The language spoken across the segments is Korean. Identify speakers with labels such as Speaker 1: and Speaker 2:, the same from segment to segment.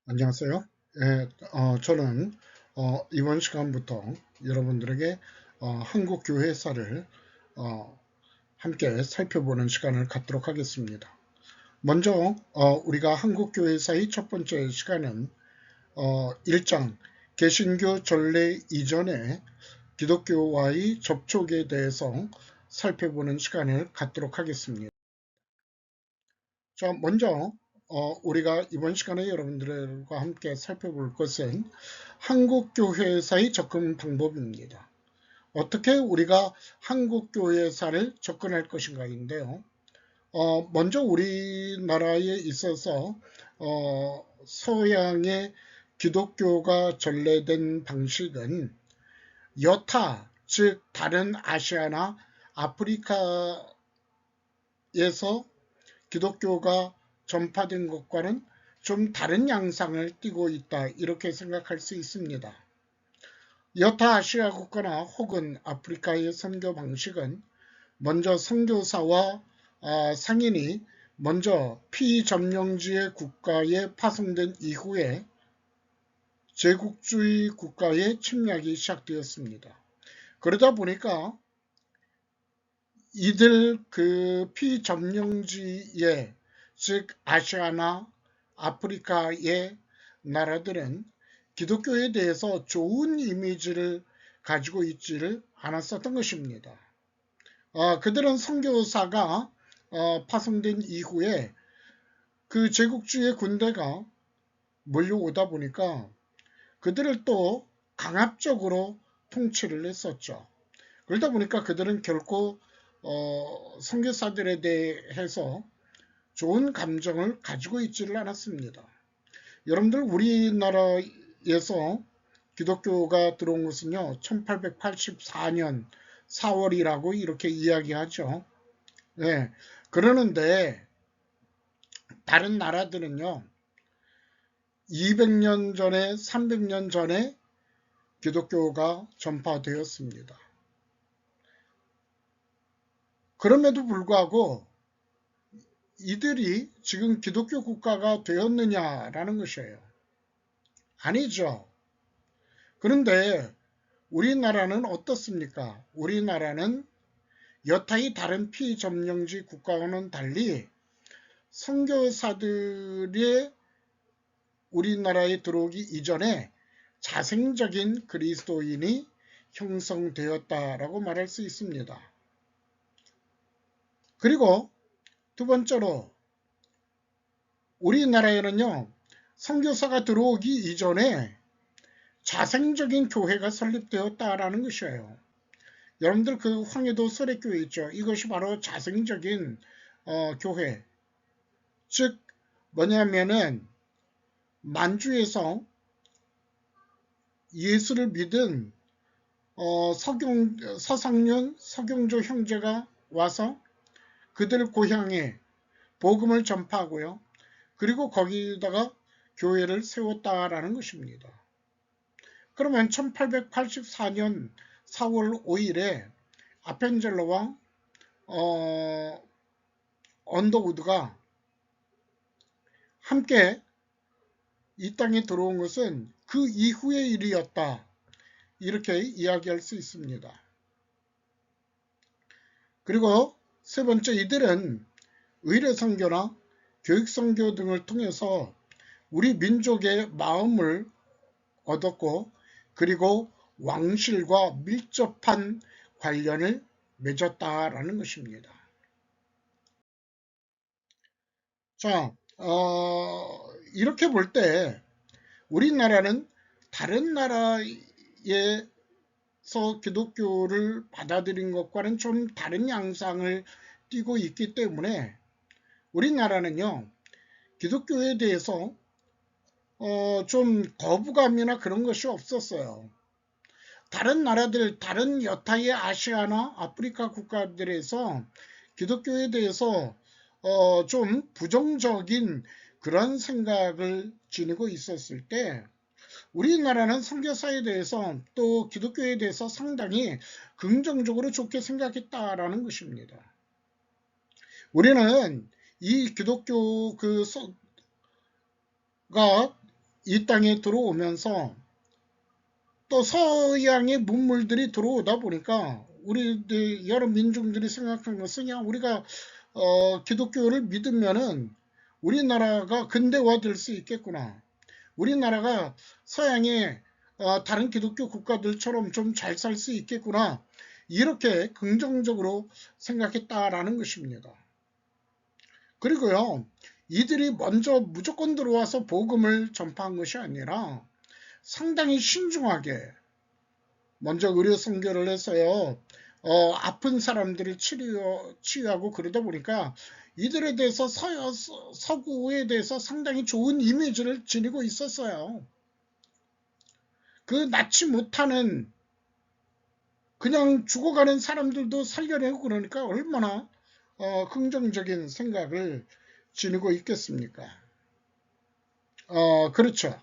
Speaker 1: 안녕하세요. 저는 이번 시간부터 여러분들에게 한국 교회사를 어, 함께 살펴보는 시간을 갖도록 하겠습니다. 먼저 우리가 한국 교회사의 첫 번째 시간은 1장 개신교 전례 이전의 기독교와의 접촉에 대해서 살펴보는 시간을 갖도록 하겠습니다. 자, 먼저 우리가 이번 시간에 여러분들과 함께 살펴볼 것은 한국교회사의 접근 방법입니다. 어떻게 우리가 한국교회사를 접근할 것인가인데요. 먼저 우리나라에 있어서 서양의 기독교가 전래된 방식은 여타, 즉 다른 아시아나 아프리카에서 기독교가 전파된 것과는 좀 다른 양상을 띠고 있다, 이렇게 생각할 수 있습니다. 여타 아시아 국가나 혹은 아프리카의 선교 방식은 먼저 선교사와 상인이 먼저 피점령지의 국가에 파송된 이후에 제국주의 국가의 침략이 시작되었습니다. 그러다 보니까 이들 그 피점령지에, 즉 아시아나 아프리카의 나라들은 기독교에 대해서 좋은 이미지를 가지고 있지를 않았었던 것입니다. 그들은 선교사가 파송된 이후에 그 제국주의 군대가 몰려오다 보니까 그들을 또 강압적으로 통치를 했었죠. 그러다 보니까 그들은 결코 선교사들에 대해서 좋은 감정을 가지고 있지를 않았습니다. 여러분들 우리나라에서 기독교가 들어온 것은요 1884년 4월이라고 이렇게 이야기하죠. 네, 그러는데 다른 나라들은요 200년 전에 300년 전에 기독교가 전파되었습니다. 그럼에도 불구하고 이들이 지금 기독교 국가가 되었느냐라는 것이에요. 아니죠. 그런데 우리나라는 어떻습니까? 우리나라는 여타의 다른 피점령지 국가와는 달리 선교사들이 우리나라에 들어오기 이전에 자생적인 그리스도인이 형성되었다라고 말할 수 있습니다. 그리고 두 번째로 우리나라에는요 선교사가 들어오기 이전에 자생적인 교회가 설립되었다라는 것이에요. 여러분들 그 황해도 설립교회 있죠. 이것이 바로 자생적인 교회. 즉 뭐냐면은 만주에서 예수를 믿은 서상륜, 서경조 형제가 와서 그들 고향에 복음을 전파하고요. 그리고 거기다가 교회를 세웠다라는 것입니다. 그러면 1884년 4월 5일에 아펜젤러 왕 언더우드가 함께 이 땅에 들어온 것은 그 이후의 일이었다, 이렇게 이야기할 수 있습니다. 그리고 세 번째, 이들은 의례선교나 교육선교 등을 통해서 우리 민족의 마음을 얻었고 그리고 왕실과 밀접한 관련을 맺었다라는 것입니다. 자, 이렇게 볼 때 우리나라는 다른 나라에서 기독교를 받아들인 것과는 좀 다른 양상을 띠고 있기 때문에 우리나라는요 기독교에 대해서 좀 거부감이나 그런 것이 없었어요. 다른 나라들, 다른 여타의 아시아나 아프리카 국가들에서 기독교에 대해서 좀 부정적인 그런 생각을 지니고 있었을 때 우리나라는 선교사에 대해서 또 기독교에 대해서 상당히 긍정적으로 좋게 생각했다라는 것입니다. 우리는 이 기독교 가 이 땅에 들어오면서 또 서양의 문물들이 들어오다 보니까 우리 여러 민중들이 생각한 것은 그냥 우리가 기독교를 믿으면은 우리나라가 근대화될 수 있겠구나. 우리나라가 서양의 다른 기독교 국가들처럼 좀 잘 살 수 있겠구나. 이렇게 긍정적으로 생각했다라는 것입니다. 그리고요, 이들이 먼저 무조건 들어와서 복음을 전파한 것이 아니라 상당히 신중하게 먼저 의료 선교를 해서요, 아픈 사람들을 치유하고 그러다 보니까 이들에 대해서 서구에 대해서 상당히 좋은 이미지를 지니고 있었어요. 그 낫지 못하는 그냥 죽어가는 사람들도 살려내고 그러니까 얼마나 긍정적인 생각을 지니고 있겠습니까? 그렇죠.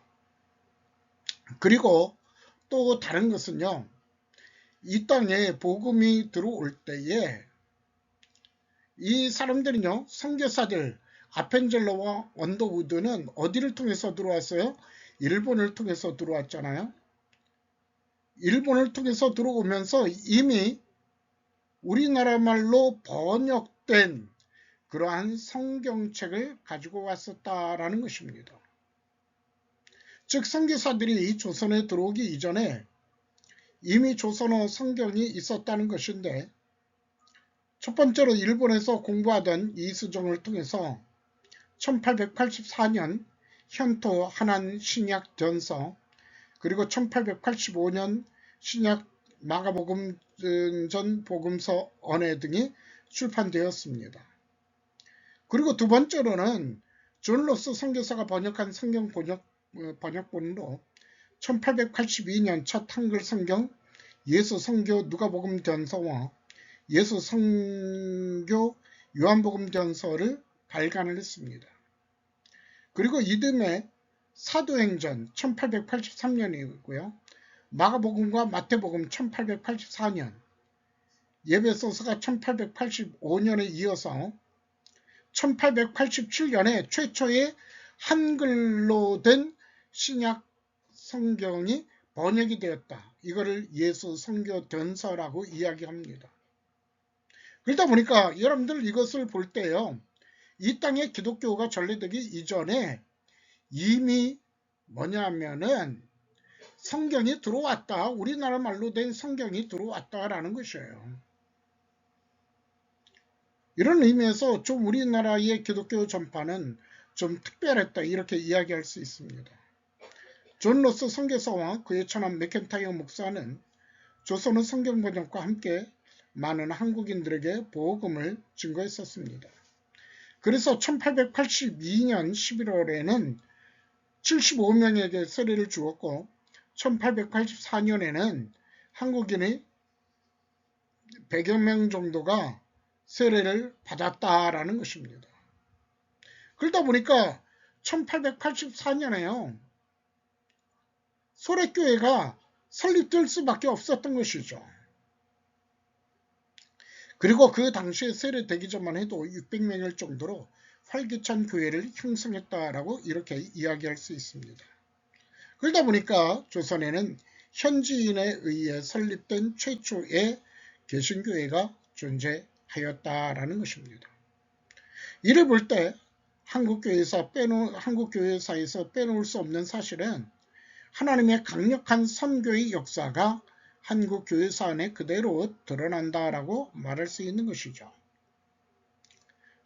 Speaker 1: 그리고 또 다른 것은요. 이 땅에 복음이 들어올 때에 이 사람들은요. 선교사들 아펜젤러와 언더우드는 어디를 통해서 들어왔어요? 일본을 통해서 들어왔잖아요. 일본을 통해서 들어오면서 이미 우리나라 말로 번역된 그러한 성경책을 가지고 왔었다라는 것입니다. 즉 선교사들이 조선에 들어오기 이전에 이미 조선어 성경이 있었다는 것인데 첫 번째로 일본에서 공부하던 이수정을 통해서 1884년 현토 한안 신약 전서 그리고 1885년 신약 마가복음 전 복음서 언해 등이 출판되었습니다. 그리고 두 번째로는 존 로스 선교사가 번역한 성경 번역본으로 1882년 첫 한글 성경 예수 성교 누가복음 전서와 예수 성교 요한복음 전서를 발간을 했습니다. 그리고 이듬해 사도행전 1883년이고요. 마가복음과 마태복음 1884년, 예배소서가 1885년에 이어서 1887년에 최초의 한글로 된 신약 성경이 번역이 되었다. 이거를 예수 성교 전서라고 이야기합니다. 그러다 보니까 여러분들 이것을 볼 때요. 이 땅에 기독교가 전래되기 이전에 이미 뭐냐면은 성경이 들어왔다. 우리나라 말로 된 성경이 들어왔다라는 것이에요. 이런 의미에서 좀 우리나라의 기독교 전파는 좀 특별했다. 이렇게 이야기할 수 있습니다. 존 로스 선교사와 그의 처남 맥켄타이어 목사는 조선어 성경 번역과 함께 많은 한국인들에게 복음을 증거했었습니다. 그래서 1882년 11월에는 75명에게 세례를 주었고 1884년에는 한국인이 100여 명 정도가 세례를 받았다라는 것입니다. 그러다 보니까 1884년에요. 소래교회가 설립될 수밖에 없었던 것이죠. 그리고 그 당시에 세례되기 전만 해도 600명일 정도로 활기찬 교회를 형성했다라고 이렇게 이야기할 수 있습니다. 그러다 보니까 조선에는 현지인에 의해 설립된 최초의 개신교회가 존재하였다라는 것입니다. 이를 볼 때 한국교회사에서 빼놓을 수 없는 사실은 하나님의 강력한 선교의 역사가 한국교회사 안에 그대로 드러난다라고 말할 수 있는 것이죠.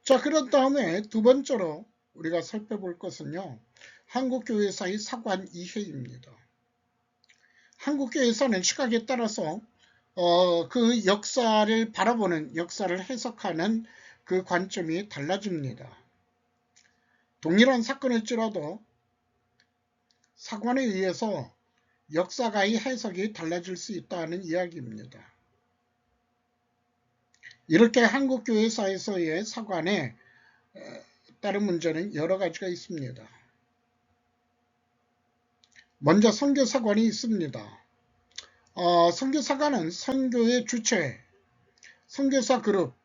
Speaker 1: 자, 그런 다음에 두 번째로 우리가 살펴볼 것은요. 한국교회사의 사관 이해입니다. 한국교회사는 시각에 따라서 그 역사를 바라보는, 역사를 해석하는 그 관점이 달라집니다. 동일한 사건일지라도 사관에 의해서 역사가의 해석이 달라질 수 있다는 이야기입니다. 이렇게 한국교회사에서의 사관에 따른 문제는 여러 가지가 있습니다. 먼저 선교사관이 있습니다. 선교사관은 선교의 주체, 선교사 그룹,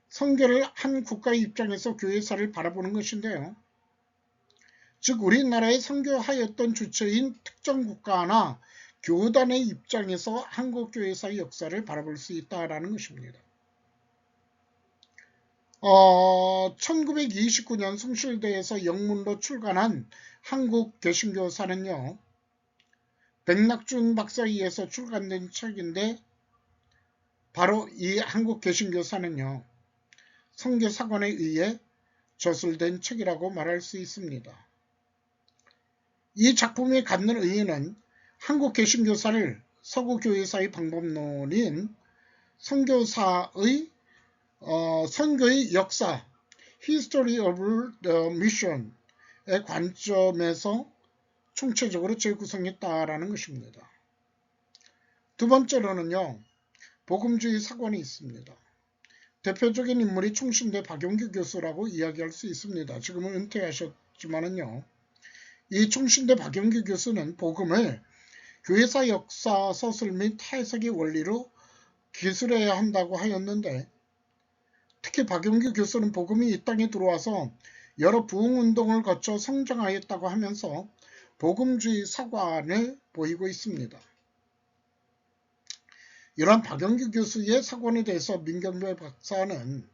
Speaker 1: 선교를 한 국가의 입장에서 교회사를 바라보는 것인데요. 즉 우리나라에 선교하였던 주체인 특정 국가나 교단의 입장에서 한국교회사의 역사를 바라볼 수 있다라는 것입니다. 1929년 숭실대에서 영문로 출간한 한국개신교사는요, 백낙준 박사에 의해서 출간된 책인데, 바로 이 한국개신교사는요, 선교사관에 의해 저술된 책이라고 말할 수 있습니다. 이 작품이 갖는 의의는 한국개신교사를 서구교회사의 방법론인 선교의 역사, History of the Mission의 관점에서 총체적으로 재구성했다라는 것입니다. 두 번째로는요, 복음주의 사관이 있습니다. 대표적인 인물이 총신대 박용규 교수라고 이야기할 수 있습니다. 지금은 은퇴하셨지만은요, 이 총신대 박용규 교수는 복음을 교회사 역사 서술 및 해석의 원리로 기술해야 한다고 하였는데, 특히 박용규 교수는 복음이 이 땅에 들어와서 여러 부흥운동을 거쳐 성장하였다고 하면서 복음주의 사관을 보이고 있습니다. 이러한 박용규 교수의 사관에 대해서 민경배 박사는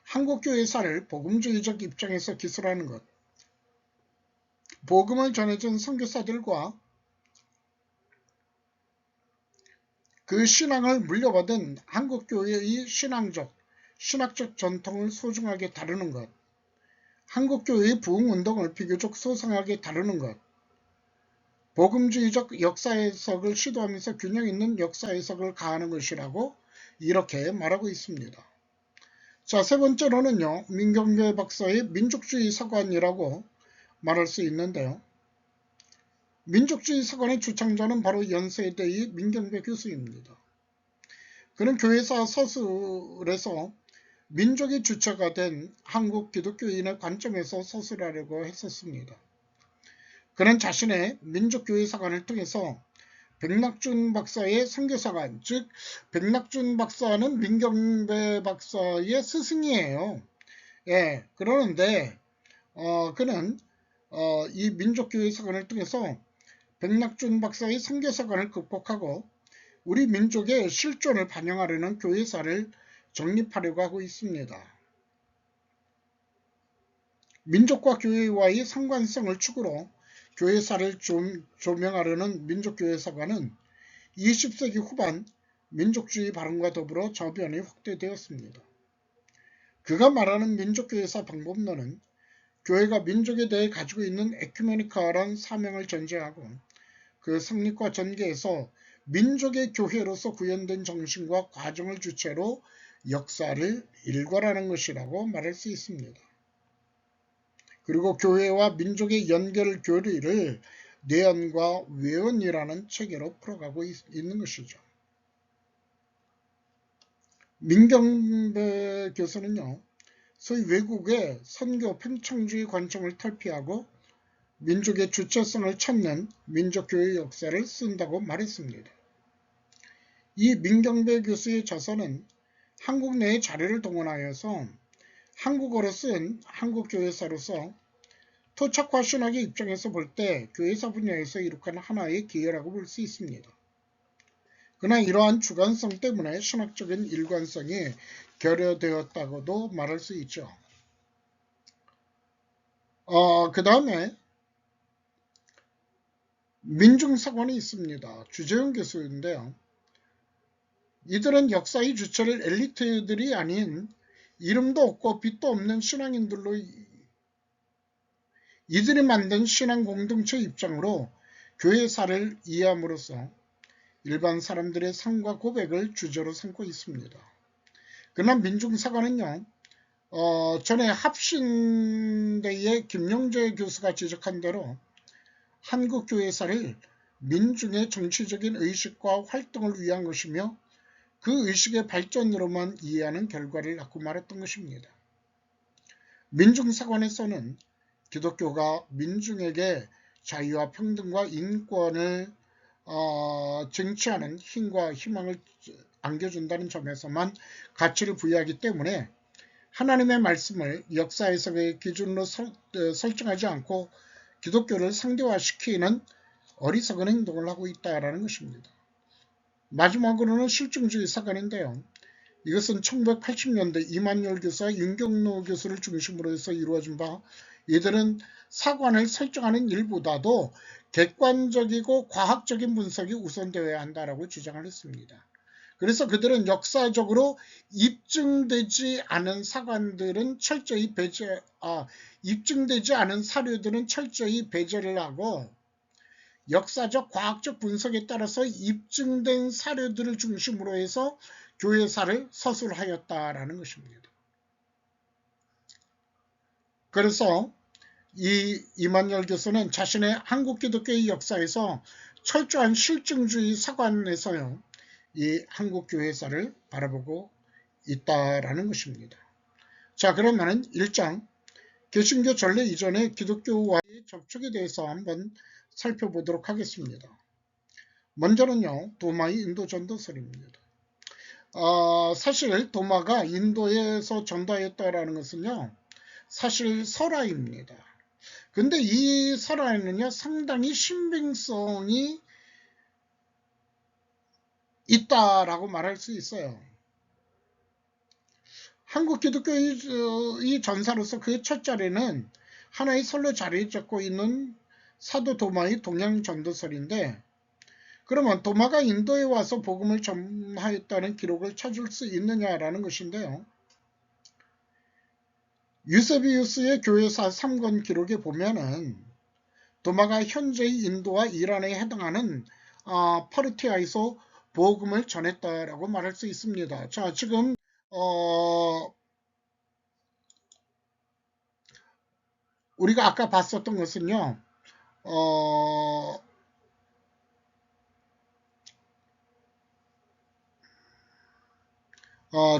Speaker 1: 한국교회사를 복음주의적 입장에서 기술하는 것, 복음을 전해준 선교사들과 그 신앙을 물려받은 한국교회의 신학적 전통을 소중하게 다루는 것, 한국교회의 부흥운동을 비교적 소상하게 다루는 것, 복음주의적 역사해석을 시도하면서 균형 있는 역사해석을 가하는 것이라고 이렇게 말하고 있습니다. 자, 세 번째로는요, 민경배 박사의 민족주의 사관이라고 말할 수 있는데요. 민족주의 사관의 주창자는 바로 연세대의 민경배 교수입니다. 그는 교회사 서술에서 민족의 주체가 된 한국 기독교인의 관점에서 서술하려고 했었습니다. 그는 자신의 민족교회 사관을 통해서 백낙준 박사의 선교사관, 즉 백낙준 박사는 민경배 박사의 스승이에요. 예, 그러는데 그는 이 민족교회 사관을 통해서 백낙준 박사의 선교사관을 극복하고 우리 민족의 실존을 반영하려는 교회사를 정립하려고 하고 있습니다. 민족과 교회와의 상관성을 축으로 교회사를 조명하려는 민족교회사관은 20세기 후반 민족주의 발언과 더불어 저변이 확대되었습니다. 그가 말하는 민족교회사 방법론은 교회가 민족에 대해 가지고 있는 에큐메니컬한 사명을 전제하고 그 성립과 전개에서 민족의 교회로서 구현된 정신과 과정을 주체로 역사를 일관하는 것이라고 말할 수 있습니다. 그리고 교회와 민족의 연결 교리를 내연과 외연이라는 체계로 풀어가고 있는 것이죠. 민경배 교수는요, 소위 외국의 선교 팽창주의 관점을 탈피하고 민족의 주체성을 찾는 민족교회 역사를 쓴다고 말했습니다. 이 민경배 교수의 저서는 한국 내의 자료를 동원하여서 한국어로 쓴 한국교회사로서 토착화 신학의 입장에서 볼 때 교회사 분야에서 이룩한 하나의 기회라고 볼 수 있습니다. 그러나 이러한 주관성 때문에 신학적인 일관성이 결여되었다고도 말할 수 있죠. 그 다음에 민중사관이 있습니다. 주재용 교수인데요. 이들은 역사의 주체를 엘리트들이 아닌 이름도 없고 빛도 없는 신앙인들로 이들이 만든 신앙 공동체 입장으로 교회사를 이해함으로써 일반 사람들의 삶과 고백을 주제로 삼고 있습니다. 그러나 민중사관은요, 전에 합신대의 김용재 교수가 지적한 대로 한국교회사를 민중의 정치적인 의식과 활동을 위한 것이며 그 의식의 발전으로만 이해하는 결과를 낳고 말았던 것입니다. 민중사관에서는 기독교가 민중에게 자유와 평등과 인권을 쟁취하는 힘과 희망을 안겨준다는 점에서만 가치를 부여하기 때문에 하나님의 말씀을 역사 해석의 기준으로 설정하지 않고 기독교를 상대화시키는 어리석은 행동을 하고 있다라는 것입니다. 마지막으로는 실증주의 사관인데요. 이것은 1980년대 이만열 교수와 윤경로 교수를 중심으로 해서 이루어진 바, 이들은 사관을 설정하는 일보다도 객관적이고 과학적인 분석이 우선되어야 한다라고 주장을 했습니다. 그래서 그들은 역사적으로 입증되지 않은 사관들은 철저히 입증되지 않은 사료들은 철저히 배제를 하고, 역사적 과학적 분석에 따라서 입증된 사료들을 중심으로 해서 교회사를 서술하였다라는 것입니다. 그래서 이 이만열 교수는 자신의 한국 기독교의 역사에서 철저한 실증주의 사관에서요, 이 한국 교회사를 바라보고 있다라는 것입니다. 자, 그러면은 1장 개신교 전례 이전의 기독교와의 접촉에 대해서 한번 살펴보도록 하겠습니다. 먼저는요, 도마의 인도 전도설입니다. 사실 도마가 인도에서 전도했다라는 것은요, 사실 설화입니다. 근데 이 설화에는요, 상당히 신빙성이 있다라고 말할 수 있어요. 한국 기독교의 전사로서 그 첫 자리는 하나의 설로 자리 잡고 있는 사도 도마의 동양 전도설인데, 그러면 도마가 인도에 와서 복음을 전하였다는 기록을 찾을 수 있느냐라는 것인데요. 유세비우스의 교회사 3권 기록에 보면은 도마가 현재의 인도와 이란에 해당하는 파르티아에서 복음을 전했다라고 말할 수 있습니다. 자, 지금 우리가 아까 봤었던 것은요,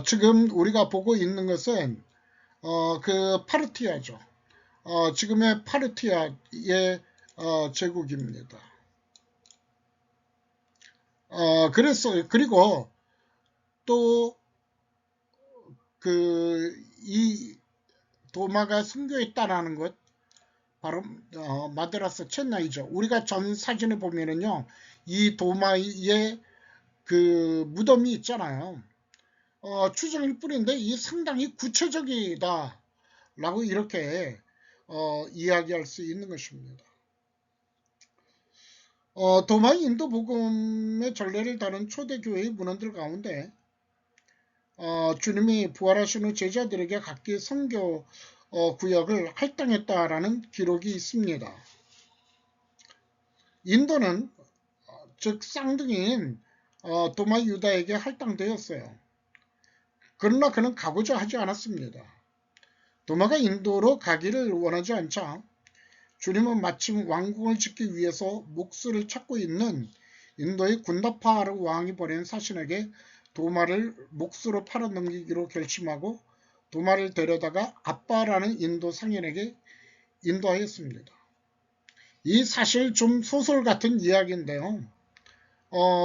Speaker 1: 지금 우리가 보고 있는 것은 그 파르티아죠. 지금의 파르티아의 제국입니다. 그리고 또 이 도마가 순교했다라는 것, 바로 마드라스 첸나이죠. 우리가 전 사진을 보면은요, 이 도마의 그 무덤이 있잖아요. 추정일 뿐인데 이 상당히 구체적이다 라고 이렇게 이야기할 수 있는 것입니다. 도마의 인도 복음의 전례를 다룬 초대교회의 문헌들 가운데 주님이 부활하신 후 제자들에게 각기 선교 구역을 할당했다라는 기록이 있습니다. 인도는 즉 쌍둥이인 도마 유다에게 할당되었어요. 그러나 그는 가고자 하지 않았습니다. 도마가 인도로 가기를 원하지 않자 주님은 마침 왕궁을 짓기 위해서 목수를 찾고 있는 인도의 군다파 왕이 보낸 사신에게 도마를 목수로 팔아넘기기로 결심하고 도마를 데려다가 아빠라는 인도 상인에게 인도하였습니다. 이 사실 좀 소설 같은 이야기인데요.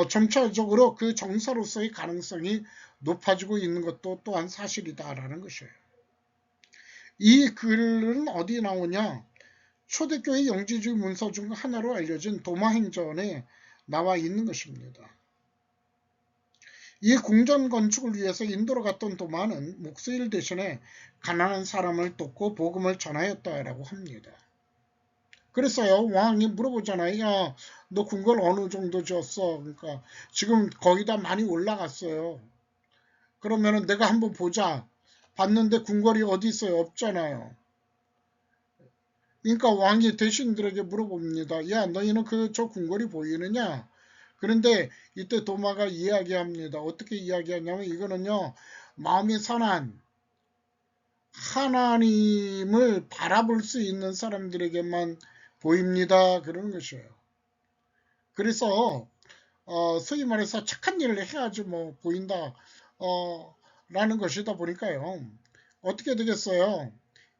Speaker 1: 점차적으로 그 정사로서의 가능성이 높아지고 있는 것도 또한 사실이다라는 것이에요. 이 글은 어디 나오냐? 초대교회 영지주의 문서 중 하나로 알려진 도마행전에 나와 있는 것입니다. 이 궁전 건축을 위해서 인도로 갔던 도마는 목수일 대신에 가난한 사람을 돕고 복음을 전하였다라고 합니다. 그래서요, 왕이 물어보잖아요. 야, 너 궁궐 어느 정도 지었어? 그러니까 지금 거기다 많이 올라갔어요. 그러면은 내가 한번 보자. 봤는데 궁궐이 어디 있어요? 없잖아요. 그러니까 왕이 대신들에게 물어봅니다. 야, 너희는 저 궁궐이 보이느냐? 그런데 이때 도마가 이야기합니다. 어떻게 이야기하냐면 이거는요, 마음이 선한 하나님을 바라볼 수 있는 사람들에게만 보입니다. 그러는 것이에요. 그래서 소위 말해서 착한 일을 해야지 뭐 보인다 라는 것이다 보니까요. 어떻게 되겠어요?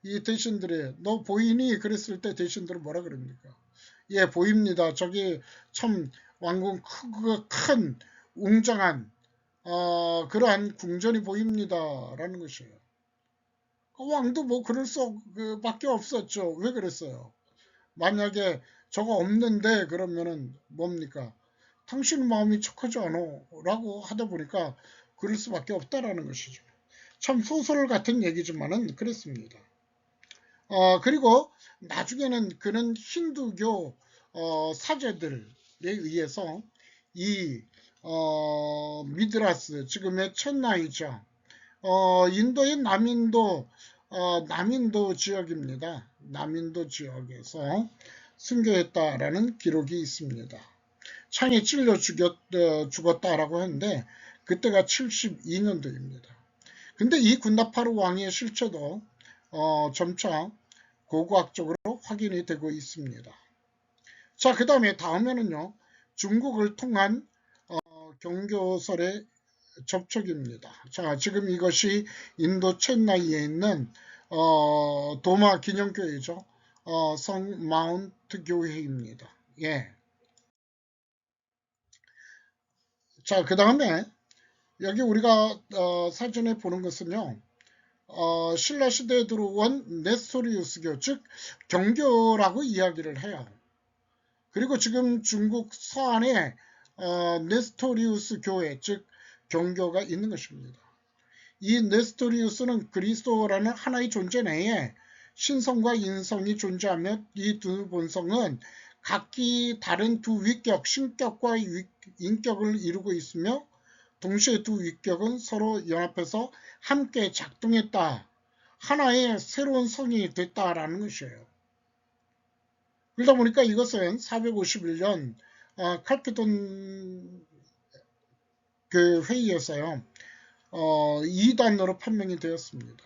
Speaker 1: 이 대신들이 너 보이니? 그랬을 때 대신들은 뭐라 그럽니까? 예, 보입니다. 저기 참 왕궁 큰 웅장한 그러한 궁전이 보입니다. 라는 것이에요. 왕도 뭐 그럴 수밖에 없었죠. 왜 그랬어요? 만약에 저거 없는데 그러면은 뭡니까? 당신 마음이 척하지 않아 라고 하다 보니까 그럴 수밖에 없다라는 것이죠. 참 소설 같은 얘기지만은 그랬습니다. 그리고 나중에는 그는 힌두교 사제들에 의해서 이 미드라스, 지금의 첸나이죠. 인도의 남인도 지역입니다. 남인도 지역에서 순교했다라는 기록이 있습니다. 창에 찔려 죽었다라고 하는데 그때가 72년도입니다. 근데 이 군다파르 왕의 실체도 점차 고고학적으로 확인이 되고 있습니다. 자, 그 다음에는요. 중국을 통한 경교설의 접촉입니다. 자, 지금 이것이 인도 첸나이에 있는 도마 기념교회죠. 성 마운트 교회입니다. 예. 자, 그 다음에 여기 우리가 사전에 보는 것은요. 신라 시대에 들어온 네스토리우스교, 즉 경교라고 이야기를 해요. 그리고 지금 중국 서안에 네스토리우스 교회, 즉 경교가 있는 것입니다. 이 네스토리우스는 그리스도라는 하나의 존재 내에 신성과 인성이 존재하며 이 두 본성은 각기 다른 두 위격, 신격과 인격을 이루고 있으며 동시에 두 위격은 서로 연합해서 함께 작동했다. 하나의 새로운 성이 됐다라는 것이에요. 그러다 보니까 이것은 451년 칼케돈 그 회의에서요. 2단으로 판명이 되었습니다.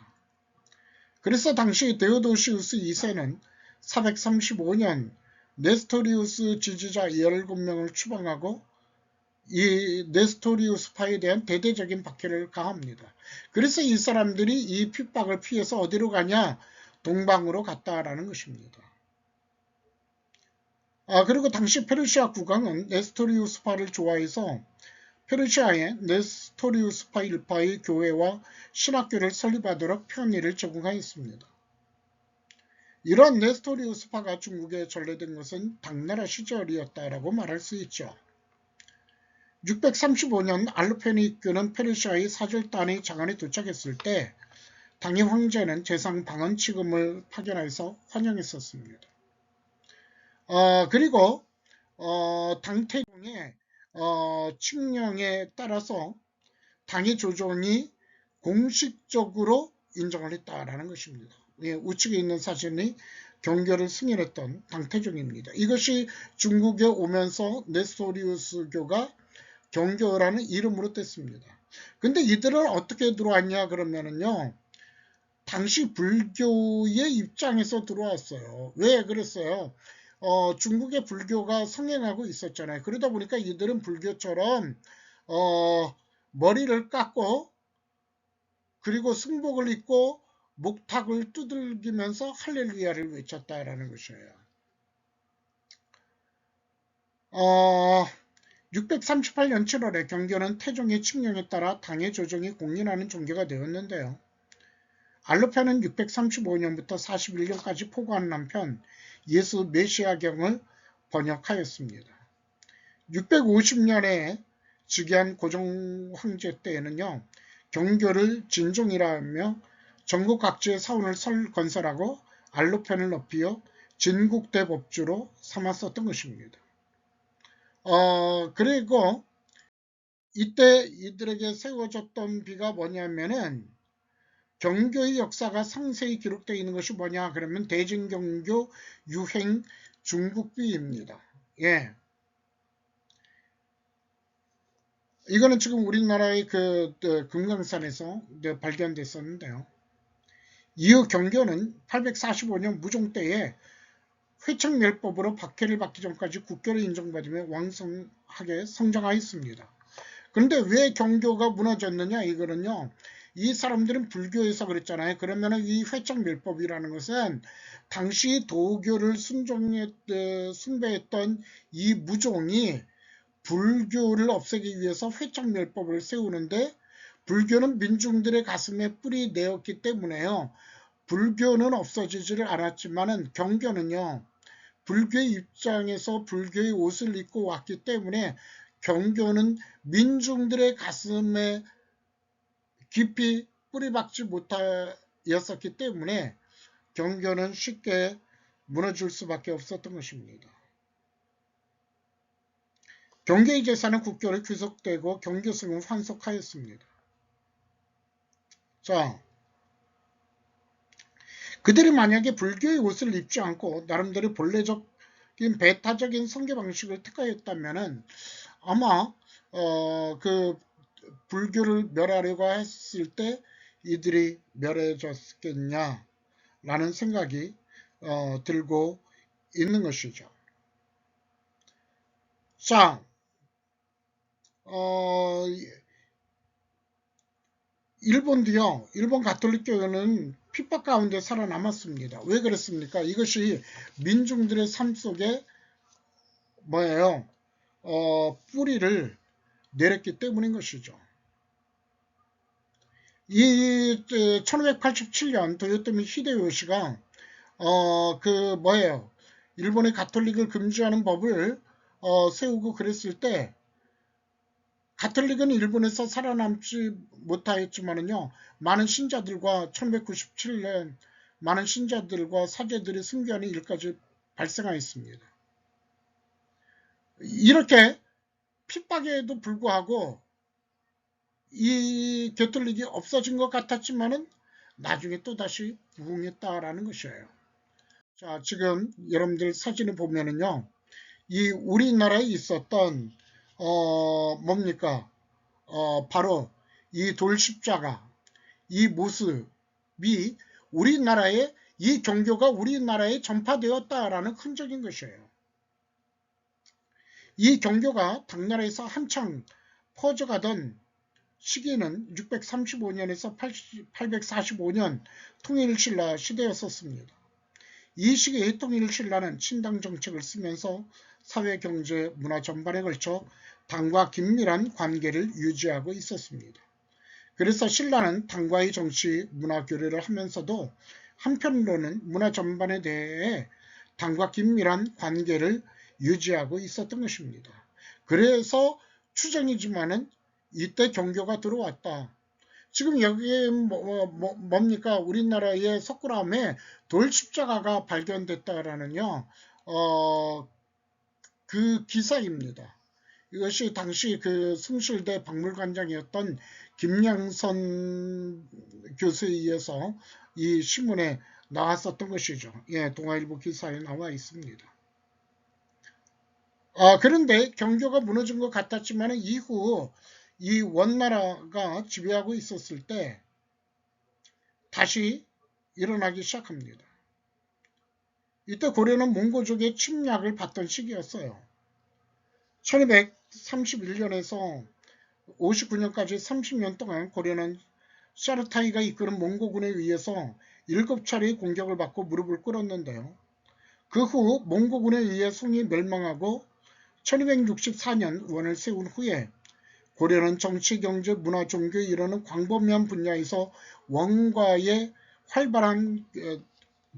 Speaker 1: 그래서 당시 데오도시우스 2세는 435년 네스토리우스 지지자 17명을 추방하고 이 네스토리우스파에 대한 대대적인 박해를 가합니다. 그래서 이 사람들이 이 핍박을 피해서 어디로 가냐? 동방으로 갔다라는 것입니다. 그리고 당시 페르시아 국왕은 네스토리우스파를 좋아해서 페르시아에 네스토리우스파 일파의 교회와 신학교를 설립하도록 편의를 제공하였습니다. 이런 네스토리우스파가 중국에 전래된 것은 당나라 시절이었다라고 말할 수 있죠. 635년 알루페니 이끄는 페르시아의 사절단이 장안에 도착했을 때 당의 황제는 재상 방언 취금을 파견해서 환영했었습니다. 그리고 당태종의 칙령에 따라서 당의 조정이 공식적으로 인정을 했다라는 것입니다. 예, 우측에 있는 사진이 경교를 승인했던 당태종입니다. 이것이 중국에 오면서 네스토리우스교가 경교라는 이름으로 뗐습니다. 근데 이들은 어떻게 들어왔냐 그러면은요. 당시 불교의 입장에서 들어왔어요. 왜 그랬어요? 중국의 불교가 성행하고 있었잖아요. 그러다 보니까 이들은 불교처럼 머리를 깎고 그리고 승복을 입고 목탁을 두들기면서 할렐루야를 외쳤다라는 것이에요. 638년 7월에 경교는 태종의 칙령에 따라 당의 조정이 공인하는 종교가 되었는데요. 알루페는 635년부터 41년까지 포고하는 한편 예수 메시아경을 번역하였습니다. 650년에 즉위한 고종 황제 때에는요. 경교를 진종이라 하며 전국 각지의 사원을 건설하고 알루펜을 높여 진국대 법주로 삼았었던 것입니다. 그리고 이때 이들에게 세워졌던 비가 뭐냐면은 경교의 역사가 상세히 기록되어 있는 것이 뭐냐 그러면 대진경교 유행 중국비입니다. 예. 이거는 지금 우리나라의 금강산에서 발견됐었는데요. 이후 경교는 845년 무종 때에 회청멸법으로 박해를 받기 전까지 국교를 인정받으며 왕성하게 성장하였습니다. 그런데 왜 경교가 무너졌느냐 이거는요. 이 사람들은 불교에서 그랬잖아요. 그러면 이 회청멸법이라는 것은 당시 도교를 숭배했던 이 무종이 불교를 없애기 위해서 회청멸법을 세우는데 불교는 민중들의 가슴에 뿌리 내었기 때문에요. 불교는 없어지지를 않았지만은 경교는요. 불교의 입장에서 불교의 옷을 입고 왔기 때문에 경교는 민중들의 가슴에 깊이 뿌리박지 못하였었기 때문에 경교는 쉽게 무너질 수밖에 없었던 것입니다. 경계의 제사는 국교로 귀속되고 경교승은 환속하였습니다. 자, 그들이 만약에 불교의 옷을 입지 않고 나름대로 본래적인 배타적인 성교 방식을 택하였다면 아마 그 불교를 멸하려고 했을 때 이들이 멸해졌겠냐라는 생각이 들고 있는 것이죠. 자, 일본도요. 일본 가톨릭교회는 핍박 가운데 살아남았습니다. 왜 그랬습니까? 이것이 민중들의 삶 속에 뭐예요? 뿌리를 내렸기 때문인 것이죠. 이 1587년 도요토미 히데요시가 일본의 가톨릭을 금지하는 법을 세우고 그랬을 때 가톨릭은 일본에서 살아남지 못하였지만은요, 많은 신자들과 1597년 많은 신자들과 사제들이 승교하는 일까지 발생하였습니다. 이렇게 핍박에도 불구하고 이 가톨릭이 없어진 것 같았지만은 나중에 또다시 부흥했다라는 것이에요. 자, 지금 여러분들 사진을 보면은요, 이 우리나라에 있었던 바로 이 돌십자가, 이 모습이 우리나라에 이 종교가 우리나라에 전파되었다라는 흔적인 것이에요. 이 종교가 당나라에서 한창 퍼져가던 시기는 635년에서 845년 통일신라 시대였었습니다. 이 시기에 통일신라는 친당 정책을 쓰면서 사회, 경제, 문화 전반에 걸쳐 당과 긴밀한 관계를 유지하고 있었습니다. 그래서 신라는 당과의 정치, 문화 교류를 하면서도 한편으로는 문화 전반에 대해 당과 긴밀한 관계를 유지하고 있었던 것입니다. 그래서 추정이지만은 이때 경교가 들어왔다. 지금 여기에 뭡니까? 우리나라의 석굴암에 돌십자가가 발견됐다라는요. 그 기사입니다. 이것이 당시 그 숭실대 박물관장이었던 김양선 교수에 의해서 이 신문에 나왔었던 것이죠. 예, 동아일보 기사에 나와 있습니다. 그런데 경교가 무너진 것 같았지만 이후 이 원나라가 지배하고 있었을 때 다시 일어나기 시작합니다. 이때 고려는 몽고족의 침략을 받던 시기였어요. 1231년에서 59년까지 30년 동안 고려는 샤르타이가 이끄는 몽고군에 의해서 7차례의 공격을 받고 무릎을 꿇었는데요. 그 후 몽고군에 의해 송이 멸망하고 1264년 원을 세운 후에 고려는 정치, 경제, 문화, 종교에 이르는 광범위한 분야에서 원과의 활발한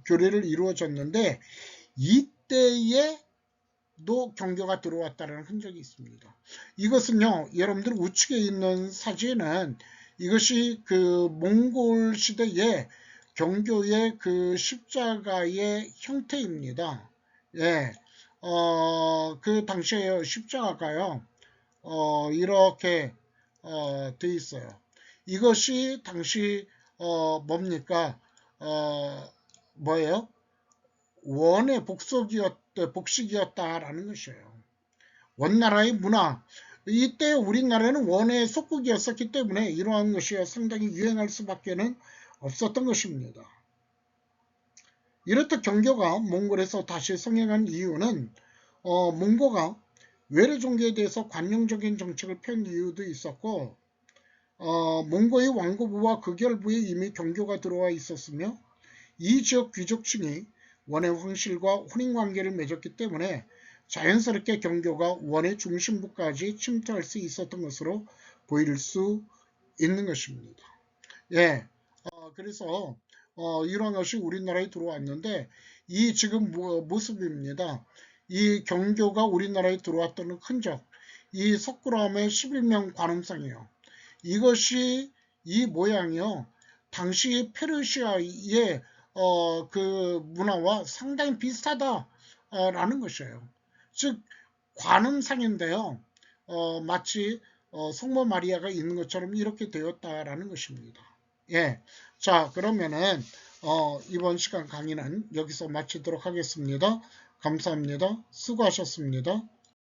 Speaker 1: 교류를 이루어졌는데 이때에도 경교가 들어왔다는 흔적이 있습니다. 이것은요, 여러분들 우측에 있는 사진은 이것이 그 몽골 시대의 경교의 그 십자가의 형태입니다. 예, 그 당시에 십자가가요, 이렇게 돼 있어요. 이것이 당시 뭐예요? 원의 복식이었다라는 것이에요. 원나라의 문화. 이때 우리나라는 원의 속국이었었기 때문에 이러한 것이 상당히 유행할 수밖에 없었던 것입니다. 이렇듯 경교가 몽골에서 다시 성행한 이유는 몽고가 외래 종교에 대해서 관용적인 정책을 편 이유도 있었고 몽고의 왕고부와 극열부에 이미 경교가 들어와 있었으며 이 지역 귀족층이 원의 황실과 혼인관계를 맺었기 때문에 자연스럽게 경교가 원의 중심부까지 침투할 수 있었던 것으로 보일 수 있는 것입니다. 예, 그래서 이러한 것이 우리나라에 들어왔는데 이 지금 모습입니다. 이 경교가 우리나라에 들어왔다는 흔적, 이 석굴암의 11명 관음상이요. 이것이 이 모양이요. 당시 페르시아의 그 문화와 상당히 비슷하다라는 것이에요. 즉 관음상인데요. 마치 성모 마리아가 있는 것처럼 이렇게 되었다라는 것입니다. 예. 자, 그러면은 이번 시간 강의는 여기서 마치도록 하겠습니다. 감사합니다. 수고하셨습니다.